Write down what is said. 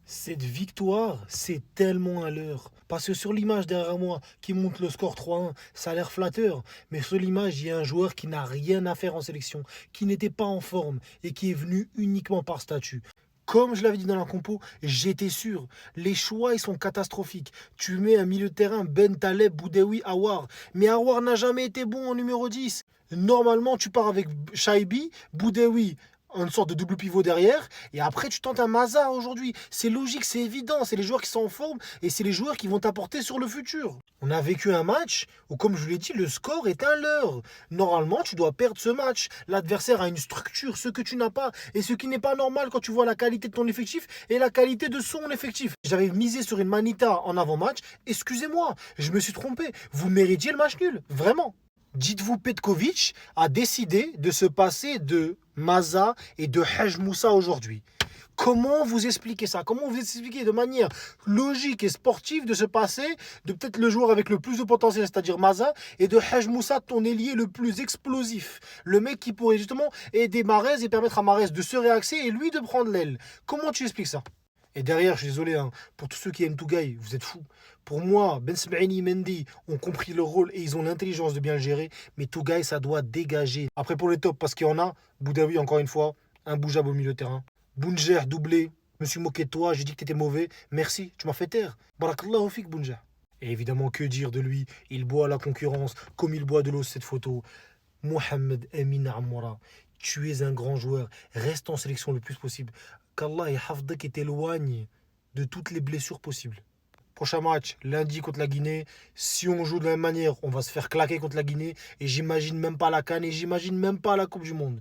Cette victoire, c'est tellement à l'heure. Parce que sur l'image derrière moi qui montre le score 3-1, ça a l'air flatteur. Mais sur l'image, il y a un joueur qui n'a rien à faire en sélection, qui n'était pas en forme et qui est venu uniquement par statut. Comme je l'avais dit dans la compo, j'étais sûr. Les choix, ils sont catastrophiques. Tu mets un milieu de terrain, Ben Taleb, Boudewi, Awar. Mais Awar n'a jamais été bon en numéro 10. Normalement, tu pars avec Shaibi, Boudewi, une sorte de double pivot derrière, et après tu tentes un Maza aujourd'hui. C'est logique, c'est évident, c'est les joueurs qui sont en forme, et c'est les joueurs qui vont t'apporter sur le futur. On a vécu un match où, comme je vous l'ai dit, le score est un leurre. Normalement, tu dois perdre ce match. L'adversaire a une structure, ce que tu n'as pas, et ce qui n'est pas normal quand tu vois la qualité de ton effectif et la qualité de son effectif. J'avais misé sur une Manita en avant-match, excusez-moi, je me suis trompé. Vous méritiez le match nul, vraiment. Dites-vous, Petkovic a décidé de se passer de Maza et de Haj Moussa aujourd'hui. Comment vous expliquez ça? Comment vous expliquez de manière logique et sportive de se passer de peut-être le joueur avec le plus de potentiel, c'est-à-dire Maza, et de Haj Moussa, ton ailier le plus explosif? Le mec qui pourrait justement aider Mahrez et permettre à Mahrez de se réaxer et lui de prendre l'aile. Comment tu expliques ça? Et derrière, je suis désolé, hein, pour tous ceux qui aiment Tougaï, vous êtes fous. Pour moi, Ben Smaïni, Mendy ont compris leur rôle et ils ont l'intelligence de bien le gérer. Mais Tougaï, ça doit dégager. Après, pour les tops, parce qu'il y en a, Boudaoui, encore une fois, imbougeable au milieu de terrain. Bounger, doublé. Je me suis moqué de toi, j'ai dit que t'étais mauvais. Merci, tu m'as fait taire. Barakallahu fik, Bounger. Et évidemment, que dire de lui? Il boit la concurrence comme il boit de l'eau, cette photo. Mohamed Amin Amoura, tu es un grand joueur. Reste en sélection le plus possible. Qu'Allah et Hafdak t'éloigne de toutes les blessures possibles. Prochain match, lundi contre la Guinée. Si on joue de la même manière, on va se faire claquer contre la Guinée. Et j'imagine même pas la CAN et j'imagine même pas la Coupe du Monde.